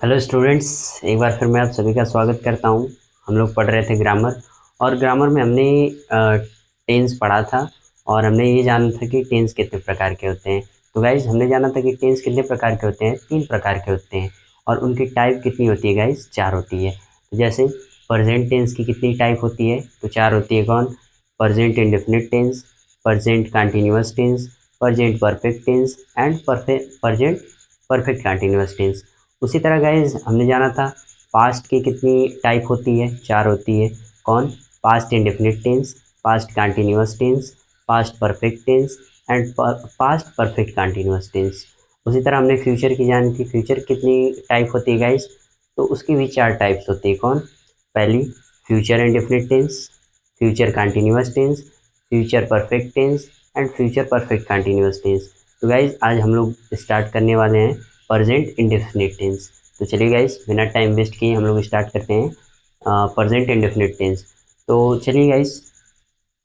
Hello students, एक बार फिर मैं आप सभी का स्वागत करता हूं। हम लोग पढ़ रहे थे ग्रामर, और ग्रामर में हमने टेंस पढ़ा था, और हमने ये जाना था कि टेंस कितने प्रकार के होते हैं। तो गाइज हमने जाना था कि टेंस कितने प्रकार के होते हैं, 3 प्रकार के होते हैं, और उनकी टाइप कितनी होती है गाइज, 4 होती है। तो जैसे प्रेजेंट टेंस की कितनी टाइप होती है, तो 4 होती है। कौन? Present indefinite tense, present continuous tense, present perfect tense and present perfect continuous tense. उसी तरह गाइज हमने जाना था पास्ट की कितनी टाइप होती है, 4 होती है। कौन? Past indefinite tense, past continuous tense, past perfect tense and past perfect continuous tense. उसी तरह हमने फ्यूचर की जानी थी, फ्यूचर कितनी टाइप होती है गाइज, तो उसकी भी 4 टाइप्स होती है। कौन? पहली future indefinite tense, future continuous tense, future perfect tense and future perfect continuous tense. तो गाइज आज हम लोग स्टार्ट करने वाले हैं प्रेजेंट इंडेफिनिट टेंस। तो चलिए गाइस, बिना टाइम वेस्ट किए हम लोग स्टार्ट करते हैं प्रेजेंट इंडेफिनिट टेंस। तो चलिए गाइस,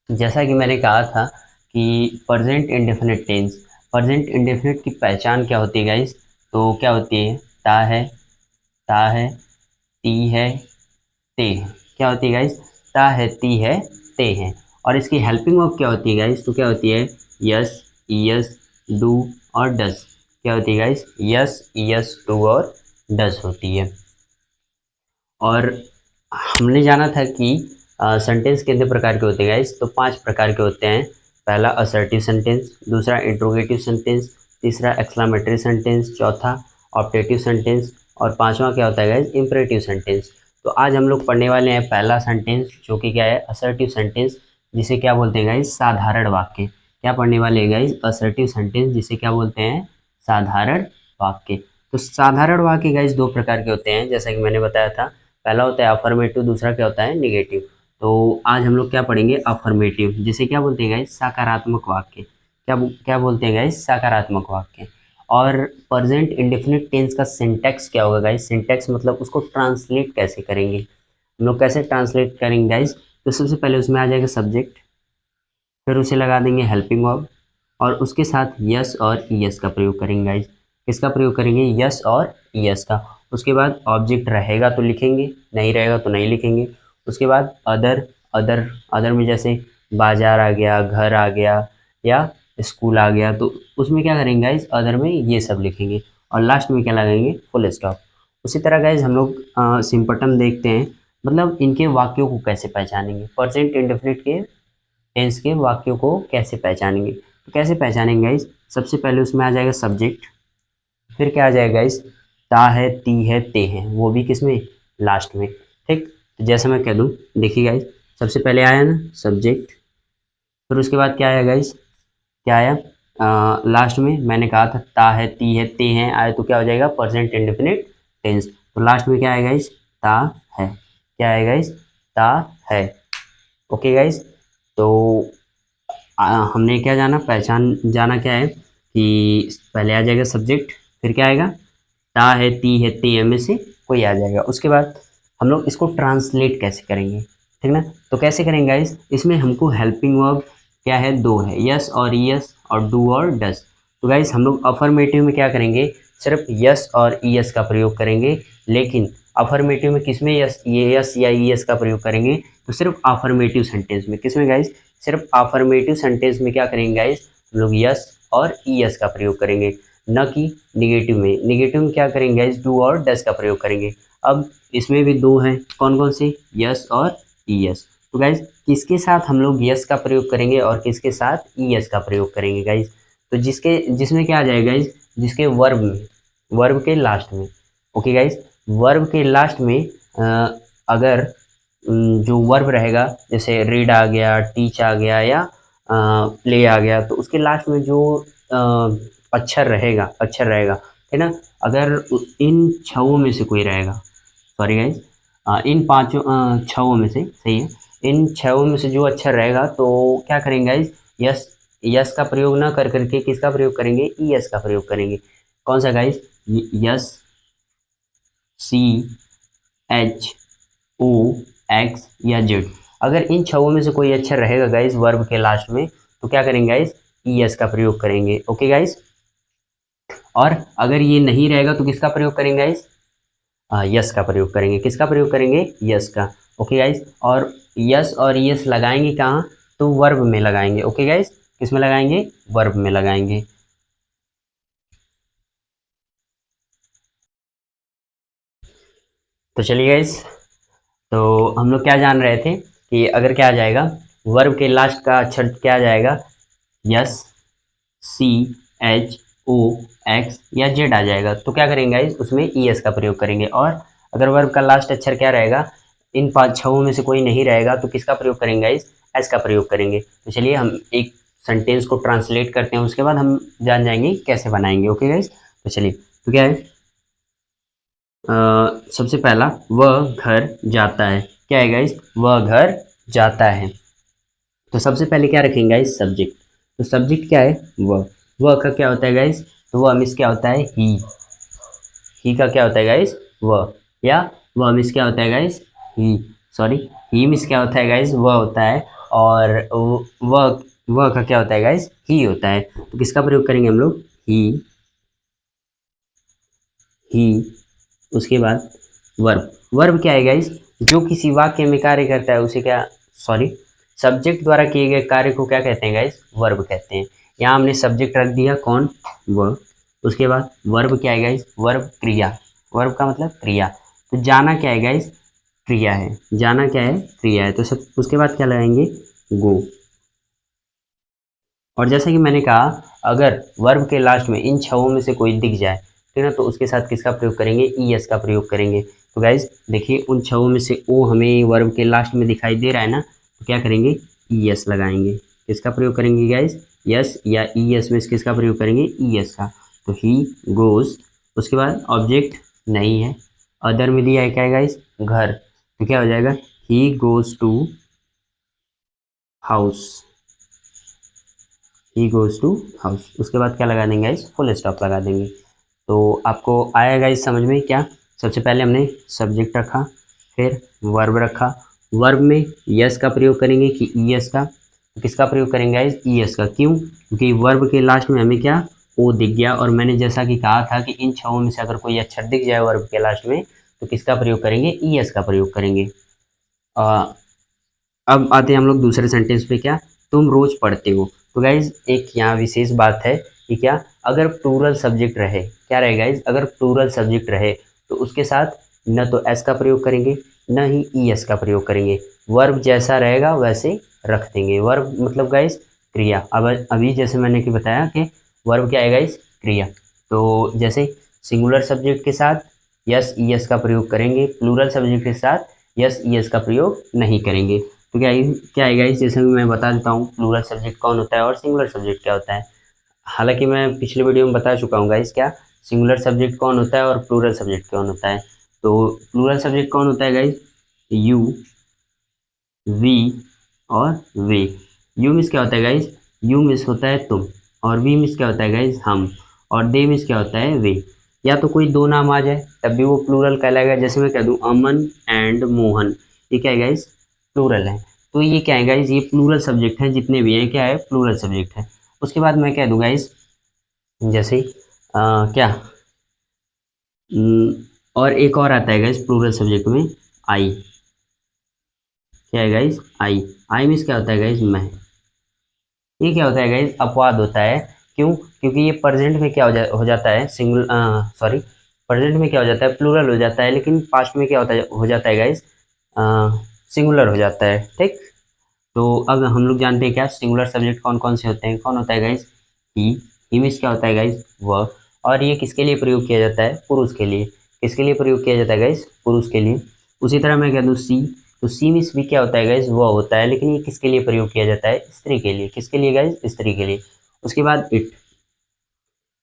जैसा कि मैंने कहा था कि present indefinite tense, present indefinite की पहचान क्या होती है गाइस, तो क्या होती है? ता है, ती है, ते है। क्या होती है गाइस? ता है, ती है, ते है। और इसकी हेल्पिंग वर्ब क्या होती है गाइस, तो क्या होती है? यस, यस, डू और डस। क्या होती है गाइस? यस, यस, डू और डस होती है। और हमने जाना था कि सेंटेंस कितने प्रकार के होते हैं गाइस, तो 5 प्रकार के होते हैं। पहला असर्टिव सेंटेंस, दूसरा इंट्रोगेटिव सेंटेंस, तीसरा एक्सक्लेमेटरी सेंटेंस, चौथा ऑप्टेटिव सेंटेंस, और पांचवा क्या होता है गाइस? Imperative sentence. तो आज हम लोग पढ़ने वाले हैं पहला सेंटेंस, जो कि क्या है? असर्टिव सेंटेंस, जिसे क्या बोलते हैं गाइस? साधारण वाक्य। क्या पढ़ने वाले हैं गाइस? असर्टिव सेंटेंस, जिसे क्या बोलते हैं? साधारण वाक्य। तो साधारण वाक्य गाइस 2 प्रकार के होते हैं, जैसा कि मैंने बताया था। पहला होता है अफर्मेटिव, दूसरा क्या होता है? निगेटिव। तो आज हम लोग क्या पढ़ेंगे? अफर्मेटिव, जिसे क्या बोलते हैं गाइस? सकारात्मक वाक्य। क्या बोलते हैं गाइस? सकारात्मक वाक्य। और प्रेजेंट इंडेफिनिट टेंस का सिंटैक्स क्या होगा गाइस? सिंटैक्स मतलब उसको ट्रांसलेट कैसे करेंगे, हम लोग कैसे ट्रांसलेट करेंगे गाइस? तो सबसे पहले उसमें आ जाएगा सब्जेक्ट, फिर उसे लगा देंगे हेल्पिंग वर्ब, और उसके साथ यस और ईएस का प्रयोग करेंगे गाइस। किसका प्रयोग करेंगे? यस और ईएस का। उसके बाद ऑब्जेक्ट रहेगा तो लिखेंगे, नहीं रहेगा तो नहीं लिखेंगे। उसके बाद अदर, अदर में जैसे बाजार आ गया, घर आ गया, या स्कूल आ गया, तो उसमें क्या करेंगे गाइस? अदर में ये सब लिखेंगे, और लास्ट में क्या लगाएंगे? Full stop. उसी तरह गाइस हम लोग सिंपटम देखते हैं, मतलब इनके वाक्यों को कैसे पहचानेंगे, प्रेजेंट इंडेफिनिट के टेंस के वाक्यों को कैसे पहचानेंगे। तो कैसे पहचानेंगे गाइस? सबसे पहले उसमें आ जाएगा सब्जेक्ट, फिर क्या आ जाएगा गाइस? ता है, ती है, ते है, वो भी किसमें? लास्ट में। ठीक, तो जैसे मैं कह दूं, देखिए गाइस, सबसे पहले आया ना सब्जेक्ट, फिर उसके बाद क्या आया गाइस? क्या आया? लास्ट में मैंने कहा था ता है, ती है, ते हैं आए, तो क्या हो जाएगा? Present indefinite tense. तो लास्ट में क्या आएगा गाइस? ता है। क्या आएगा गाइस? ता है। ओके गाइस, तो हमने क्या जाना, पहचान जाना क्या है कि पहले आ जाएगा सब्जेक्ट, फिर क्या आएगा? ता है, ती है, ते है में से कोई आ जाएगा। उसके बाद हम लोग इसको ट्रांसलेट कैसे करेंगे, ठीक ना? तो कैसे करेंगे गाइस? इसमें हमको हेल्पिंग वर्ब क्या है? 2 है, यस और ईएस, और डू और डस। तो गाइस हम लोग अफर्मेटिव में क्या करेंगे? सिर्फ यस और ईएस का प्रयोग करेंगे। लेकिन अफर्मेटिव में किसमें यस, ये यस या ईएस का प्रयोग करेंगे? तो सिर्फ अफर्मेटिव सेंटेंस में। किसमें गाइस? सिर्फ अफर्मेटिव सेंटेंस में क्या करेंगे गाइस? हम लोग यस और ईएस का प्रयोग करेंगे, न कि निगेटिव में। निगेटिव में क्या करेंगे गाइस? डू और डस का प्रयोग करेंगे। अब इसमें भी 2 हैं, कौन कौन से? यस और ईएस। तो गाइस किसके साथ हम लोग यस का प्रयोग करेंगे और किसके साथ ईएस का प्रयोग करेंगे गाइस? तो जिसमें क्या आ जाएगा गाइस? जिसके वर्ब में, वर्ब के लास्ट में। ओके गाइस, वर्ब के लास्ट में अगर जो वर्ब रहेगा, जैसे रीड आ गया, टीच आ गया, या प्ले आ गया, तो उसके लास्ट में जो अक्षर रहेगा, है ना? अगर इन छवों में से कोई रहेगा, सॉरी गाइज, इन पांचों छवों में से, सही है, इन छवों में से जो अक्षर रहेगा, तो क्या करेंगे गाइज? यस, यस का प्रयोग ना कर करके किसका प्रयोग करेंगे? ईएस का प्रयोग करेंगे। कौन सा गाइज? यस, सी, एच, ओ, एक्स या जेड। अगर इन छवों में से कोई अक्षर रहेगा गाइस वर्ब के लास्ट में, तो क्या करेंगे गाइस? ईएस का प्रयोग करेंगे। ओके गाइस, और अगर ये नहीं रहेगा तो किसका प्रयोग करेंगे गाइस? यस का प्रयोग करेंगे। किसका प्रयोग करेंगे? यस का। ओके गाइज, और यस और यस लगाएंगे कहाँ? तो वर्ब में लगाएंगे। ओके गाइज, किस में लगाएंगे? वर्ब में लगाएंगे। तो चलिए गाइज, तो हम लोग क्या जान रहे थे कि अगर क्या आ जाएगा, वर्ब के लास्ट का अक्षर क्या आ जाएगा? यस, सी, एच, ओ, एक्स या जेड आ जाएगा। तो क्या करेंगे गाइज, उसमें ई एस का प्रयोग करेंगे। और अगर वर्ब का लास्ट अक्षर क्या रहेगा, इन पाँच छहों में से कोई नहीं रहेगा, तो किसका प्रयोग करेंगे गाइज? एस का प्रयोग करेंगे। तो चलिए हम एक सेंटेंस को ट्रांसलेट करते हैं, उसके बाद हम जान जाएंगे कैसे बनाएंगे। ओके गाइज, तो चलिए, तो क्या है, सबसे पहला, वह घर जाता है। क्या है गाइज? वह घर जाता है। तो सबसे पहले क्या रखेंगे गाइज? सब्जेक्ट। तो सब्जेक्ट क्या है? वह का क्या होता है गाइज? तो वह मिस क्या होता है? ही का क्या होता है गाइज? वह। या वह मिस क्या होता है गाइज? ही। सॉरी, ही मिस क्या होता है गाइज? वह होता है। और वह का क्या होता है गाइज? ही होता है। तो किसका प्रयोग करेंगे हम लोग? ही। उसके बाद वर्ब। वर्ब क्या है गाइस? जो किसी वाक्य में कार्य करता है उसे क्या, सॉरी, सब्जेक्ट द्वारा किए गए कार्य को क्या कहते हैं गाइस? वर्ब कहते हैं। यहाँ हमने सब्जेक्ट रख दिया, कौन? वह। उसके बाद वर्ब क्या है गाइस? वर्ब क्रिया। वर्ब का मतलब क्रिया। तो जाना क्या है गाइस? क्रिया है। जाना क्या है? क्रिया है। तो सब उसके बाद क्या लगाएंगे? गो। और जैसा कि मैंने कहा, अगर वर्ब के लास्ट में इन छहों में से कोई दिख जाए, ठीक है ना, तो उसके साथ किसका प्रयोग करेंगे? ई एस का प्रयोग करेंगे। तो गाइज देखिए, उन छहों में से ओ हमें वर्ब के लास्ट में दिखाई दे रहा है ना, तो क्या करेंगे? ई एस लगाएंगे। किसका प्रयोग करेंगे गाइज? यस या ई एस में से किसका प्रयोग करेंगे? ई एस का। तो ही गोज। उसके बाद ऑब्जेक्ट नहीं है, अदर में दिया है क्या है गाइज? घर। तो क्या हो जाएगा? He goes to house. He goes to house. उसके बाद क्या लगा देंगे गाइस? फुल स्टॉप लगा देंगे। तो आपको आया गाइस समझ में क्या? सबसे पहले हमने सब्जेक्ट रखा, फिर वर्ब रखा। वर्ब में यस का प्रयोग करेंगे कि ई एस का? तो किसका प्रयोग करेंगे गाइस? ई एस का। क्यों? क्योंकि वर्ब के लास्ट में हमें क्या? ओ दिख गया। और मैंने जैसा कि कहा था कि इन छहों में से अगर कोई अक्षर दिख जाए वर्ब के लास्ट में, तो किसका प्रयोग करेंगे? ई एस का प्रयोग करेंगे। अब आते हैं हम लोग दूसरे सेंटेंस पे। क्या? तुम रोज पढ़ते हो। तो गाइज एक यहाँ विशेष बात है कि क्या, अगर प्लूरल सब्जेक्ट रहे, क्या रहे गाइज? अगर प्लूरल सब्जेक्ट रहे तो उसके साथ न तो एस का प्रयोग करेंगे, न ही ई एस का प्रयोग करेंगे। वर्ब जैसा रहेगा वैसे रख देंगे। वर्ब मतलब गाइज क्रिया। अब अभी जैसे मैंने कि बताया कि वर्ब क्या है गाइज? क्रिया। तो जैसे सिंगुलर सब्जेक्ट के साथ यस ई एस का प्रयोग करेंगे, प्लूरल सब्जेक्ट के साथ यस ई एस का प्रयोग नहीं करेंगे। तो क्या है गाइस, जैसे कि मैं बता देता हूँ प्लूरल सब्जेक्ट कौन होता है और सिंगुलर सब्जेक्ट क्या होता है। हालांकि मैं पिछले वीडियो में बता चुका हूँ गाइस, क्या सिंगुलर सब्जेक्ट कौन होता है और प्लूरल सब्जेक्ट कौन होता है। तो प्लूरल सब्जेक्ट कौन होता है गाइस? यू, वी और वे। यू मीन्स क्या होता है गाइस? यू मीन्स होता है तुम, और वी मीन्स क्या होता है गाइस? हम, और दे मीन्स क्या होता है? वे। या तो कोई दो नाम आ जाए तब भी वो प्लूरल कहलाएगा। जैसे मैं कह दूँ अमन एंड मोहन, ये क्या है गाइस? प्लूरल है। तो ये क्या है गाइस? ये प्लूरल सब्जेक्ट है, जितने भी हैं क्या है? प्लूरल सब्जेक्ट है। उसके बाद मैं कह दूँ गाइस, जैसे क्या, और एक और आता है गाइस प्लूरल सब्जेक्ट में, आई। क्या है गाइस? आई। आई मीन्स क्या होता है गाइस? मैं। ये क्या होता है गाइस? अपवाद होता है। क्यों? क्योंकि ये प्रेजेंट में क्या हो जाता है? सिंगल, सॉरी, प्रेजेंट में क्या हो जाता है? प्लूरल हो जाता है, लेकिन पास्ट में क्या हो जाता है गाइस? सिंगुलर हो जाता है। ठीक। तो अब हम लोग जानते हैं क्या सिंगुलर सब्जेक्ट कौन कौन से होते हैं। कौन होता है गाइस? ही। ही मीन्स क्या होता है गाइस? वह। और ये किसके लिए प्रयोग किया जाता है? पुरुष के लिए। किसके लिए प्रयोग किया जाता है गाइस? पुरुष के लिए। उसी तरह मैं कह दूँ सी, तो सी मीन्स भी क्या होता है गाइस? वह होता है, लेकिन ये किसके लिए प्रयोग किया जाता है? स्त्री के लिए। किसके लिए गाइस? स्त्री के लिए। उसके बाद इट।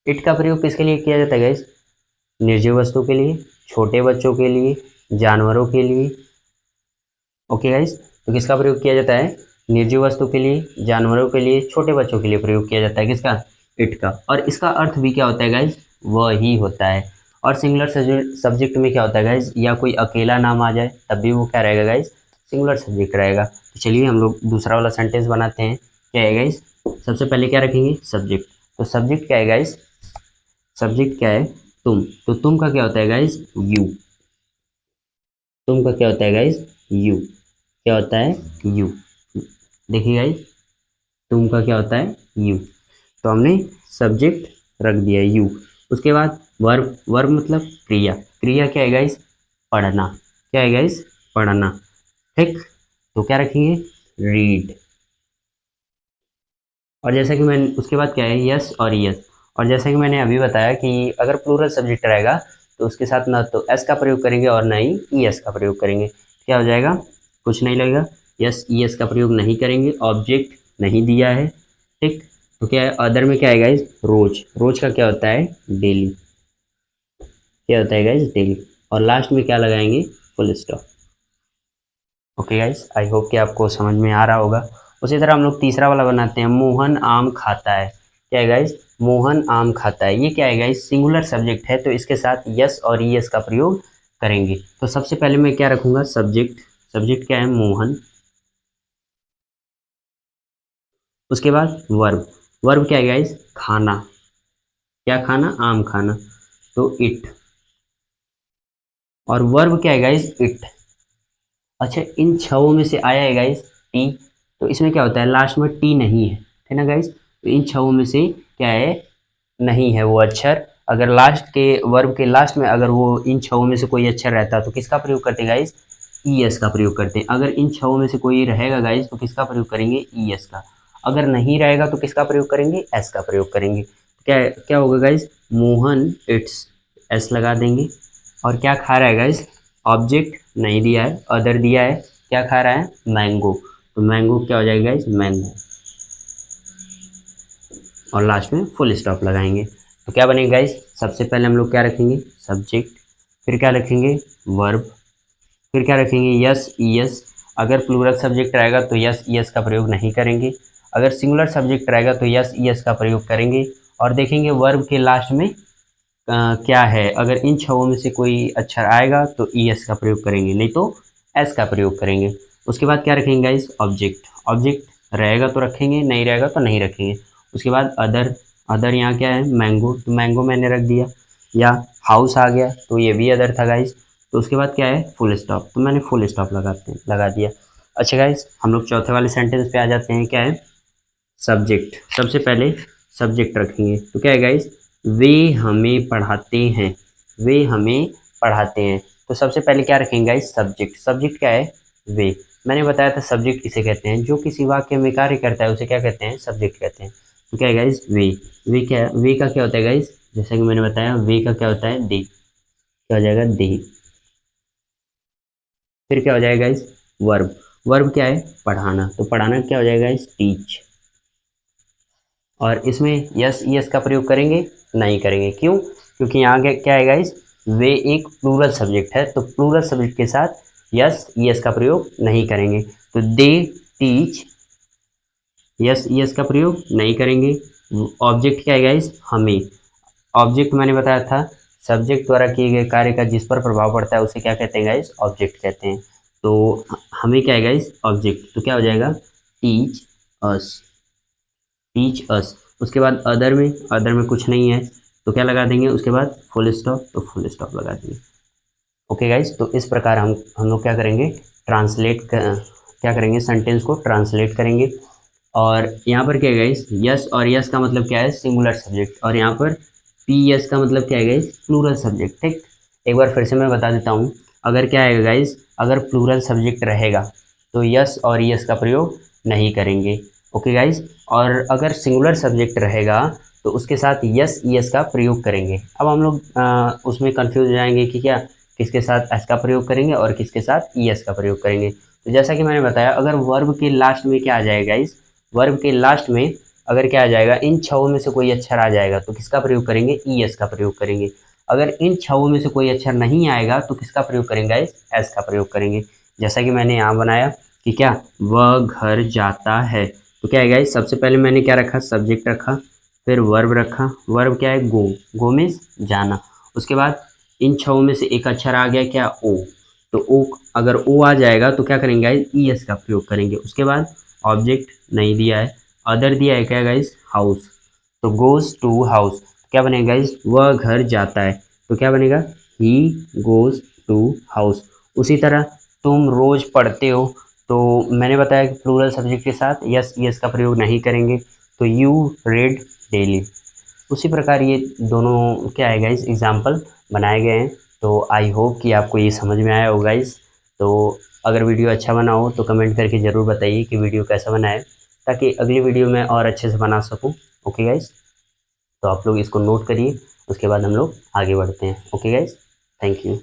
इट का प्रयोग किसके लिए किया जाता है गाइस? निर्जीव वस्तु के लिए, छोटे बच्चों के लिए, जानवरों के लिए। ओके गाइस, तो किसका प्रयोग किया जाता है? निर्जीव वस्तु के लिए, जानवरों के लिए, छोटे बच्चों के लिए प्रयोग किया जाता है। किसका? इट का। और इसका अर्थ भी क्या होता है गाइस? वह ही होता है। और सिंगुलर सब्जेक्ट में क्या होता है गाइस? या कोई अकेला नाम आ जाए तब भी वो क्या रहेगा गाइस? सिंगुलर सब्जेक्ट रहेगा। तो चलिए हम लोग दूसरा वाला सेंटेंस बनाते हैं। क्या है गाइस? सबसे पहले क्या रखेंगे? सब्जेक्ट। तो सब्जेक्ट क्या है गाइस? सब्जेक्ट क्या है? तुम। तो तुम का क्या होता है गाइस? यू। तुम का क्या होता है गाइस, यू। क्या होता है, यू। देखिए गाइस, तुम का क्या होता है, यू। तो हमने सब्जेक्ट रख दिया यू। उसके बाद वर्ब, वर्ब मतलब क्रिया। क्रिया क्या है गाइस, पढ़ना। क्या है गाइस, पढ़ना। ठीक, तो क्या रखेंगे, रीड। और जैसा कि मैंने, उसके बाद क्या है, यस और यस। और जैसा कि मैंने अभी बताया कि अगर प्लूरल सब्जेक्ट रहेगा तो उसके साथ ना तो एस का प्रयोग करेंगे और ना ही ई एस का प्रयोग करेंगे। क्या हो जाएगा, कुछ नहीं लगेगा। यस ई एस का प्रयोग नहीं करेंगे, ऑब्जेक्ट नहीं दिया है। ठीक, तो क्या है, अदर में क्या है गाइज, रोज। रोज का क्या होता है, डेली। क्या होता है गाइज, डेली। और लास्ट में क्या लगाएंगे, full stop. Okay guys, I hope कि आपको समझ में आ रहा होगा। उसी तरह हम लोग तीसरा वाला बनाते हैं, मोहन आम खाता है। क्या है गाइस, मोहन आम खाता है। ये क्या है गाइस, सिंगुलर सब्जेक्ट है, तो इसके साथ यस और ईएस का प्रयोग करेंगे। तो सबसे पहले मैं क्या रखूंगा, सब्जेक्ट। सब्जेक्ट क्या है, मोहन। उसके बाद वर्ब। वर्ब क्या है गाइस, खाना। क्या खाना, आम खाना, तो इट। और वर्ब क्या है गाइस, इट। अच्छा, इन छवों में से आया है गाइस टी, तो इसमें क्या होता है, लास्ट में टी नहीं है ना गाइस। तो इन छवों में से क्या है, नहीं है वो अक्षर। अगर लास्ट के, वर्ब के लास्ट में अगर वो इन छवों में से कोई अक्षर रहता तो किसका प्रयोग करते गाइस, ई एस का प्रयोग करते हैं। अगर इन छवों में से कोई रहेगा गाइस तो किसका प्रयोग करेंगे, ई एस का। अगर नहीं रहेगा तो किसका प्रयोग करेंगे, एस का प्रयोग करेंगे। क्या क्या होगा गाइस, मोहन इट्स, एस लगा देंगे। और क्या खा रहा है गाइस, ऑब्जेक्ट नहीं दिया है, अदर दिया है। क्या खा रहा है, मैंगो। तो मैंगो क्या हो जाएगा गाइस, मैंगो। और लास्ट में फुल स्टॉप लगाएंगे। तो क्या बनेगा गाइस, सबसे पहले हम लोग क्या रखेंगे, सब्जेक्ट। फिर क्या रखेंगे, वर्ब। फिर क्या रखेंगे, यस ई एस। अगर प्लूरल सब्जेक्ट रहेगा तो यस ई एस का प्रयोग नहीं करेंगे। अगर सिंगुलर सब्जेक्ट रहेगा तो यस ई एस का प्रयोग करेंगे। और देखेंगे वर्ब के लास्ट में क्या है, अगर इन छवों में से कोई अक्षर आएगा तो ई एस का प्रयोग करेंगे, नहीं तो एस का प्रयोग करेंगे। उसके बाद क्या रखेंगे गाइस, ऑब्जेक्ट। ऑब्जेक्ट रहेगा तो रखेंगे, नहीं रहेगा तो नहीं रखेंगे। उसके बाद अदर। अदर यहाँ क्या है, मैंगो, तो मैंगो मैंने रख दिया। या हाउस आ गया तो ये भी अदर था गाइस। तो उसके बाद क्या है, फुल स्टॉप, तो मैंने फुल स्टॉप लगा दिया। अच्छा गाइस, हम लोग चौथे वाले सेंटेंस पे आ जाते हैं। क्या है, सब्जेक्ट। सबसे पहले सब्जेक्ट रखेंगे, तो क्या है गाइस, वे हमें पढ़ाते हैं। वे हमें पढ़ाते हैं। तो सबसे पहले क्या रखेंगे गाइस, सब्जेक्ट। सब्जेक्ट क्या है, वे। मैंने बताया था सब्जेक्ट किसे कहते हैं, जो किसी वाक्य में कार्य करता है उसे क्या कहते हैं, सब्जेक्ट कहते हैं। तो क्या है गाइस, वे। वे क्या, वे का क्या होता है गाइस, जैसे कि मैंने बताया, वे का क्या होता है, दे। क्या हो जाएगा, दे। फिर क्या हो जाएगा गाइस, वर्ब। वर्ब क्या है, पढ़ाना, तो पढ़ाना क्या हो जाएगा गाइस, टीच। और इसमें यस यस का प्रयोग करेंगे, नहीं करेंगे, क्यों, क्योंकि यहाँ क्या है गाइस, वे एक प्लूरल सब्जेक्ट है, तो प्लूरल सब्जेक्ट के साथ यस यस का प्रयोग नहीं करेंगे। तो दे टीच, यस यस का प्रयोग नहीं करेंगे। ऑब्जेक्ट क्या है गाइस, हमें। ऑब्जेक्ट मैंने बताया था, सब्जेक्ट द्वारा किए गए कार्य का जिस पर प्रभाव पड़ता है उसे क्या कहते हैं गाइस, ऑब्जेक्ट कहते हैं। तो हमें क्या है गाइस, ऑब्जेक्ट, तो क्या हो जाएगा, टीच अस। Teach us. उसके बाद अदर में, अदर में कुछ नहीं है तो क्या लगा देंगे, उसके बाद फुल स्टॉप, तो फुल स्टॉप लगा देंगे। ओके गाइस, तो इस प्रकार हम लोग क्या करेंगे, क्या करेंगे, सेंटेंस को ट्रांसलेट करेंगे। और यहाँ पर क्या है गाइस, यस और यस का मतलब क्या है, सिंगुलर सब्जेक्ट। और यहाँ पर पी यस का मतलब क्या है गाइस, प्लूरल सब्जेक्ट। ठीक, एक बार फिर से मैं बता देता हूँ। अगर क्या है गाइस, अगर प्लूरल सब्जेक्ट रहेगा तो यस और यस का प्रयोग नहीं करेंगे। ओके गाइस, और अगर सिंगुलर सब्जेक्ट रहेगा तो उसके साथ यस यस का प्रयोग करेंगे। अब हम लोग उसमें कंफ्यूज हो जाएंगे कि क्या, किसके साथ एस का प्रयोग करेंगे और किसके साथ ई एस का प्रयोग करेंगे। तो जैसा कि मैंने बताया, अगर वर्ब के लास्ट में क्या आ जाएगा गाइस, वर्ब के लास्ट में अगर क्या आ जाएगा, इन छवों में से कोई अक्षर आ जाएगा तो किसका प्रयोग करेंगे, ई एस का प्रयोग करेंगे। अगर इन छवों में से कोई अक्षर नहीं आएगा तो किसका प्रयोग करेंगे गाइस, एस का प्रयोग करेंगे। जैसा कि मैंने यहाँ बनाया कि क्या, वह घर जाता है। तो क्या है गाइस, सबसे पहले मैंने क्या रखा, सब्जेक्ट रखा। फिर वर्ब रखा। वर्ब क्या है, गो। गो मीन्स जाना। उसके बाद इन छवों में से एक अक्षर आ गया, क्या, ओ। तो ओ, अगर ओ आ जाएगा तो क्या करेंगे गाइस, ई एस का प्रयोग करेंगे। उसके बाद ऑब्जेक्ट नहीं दिया है, अदर दिया है, क्या गाइस, हाउस। तो गोज टू हाउस, क्या बनेगा गाइस, वह घर जाता है। तो क्या बनेगा, ही गोज टू हाउस। उसी तरह तुम रोज़ पढ़ते हो, तो मैंने बताया कि प्लूरल सब्जेक्ट के साथ यस यस का प्रयोग नहीं करेंगे, तो यू रेड डेली। उसी प्रकार ये दोनों क्या है गाइस, एग्जाम्पल बनाए गए हैं। तो आई होप कि आपको ये समझ में आया हो गाइस। तो अगर वीडियो अच्छा बना हो तो कमेंट करके ज़रूर बताइए कि वीडियो कैसा बना है, ताकि अगली वीडियो में और अच्छे से बना सकूं। ओके गाइस, तो आप लोग इसको नोट करिए, उसके बाद हम लोग आगे बढ़ते हैं। Okay guys, thank you.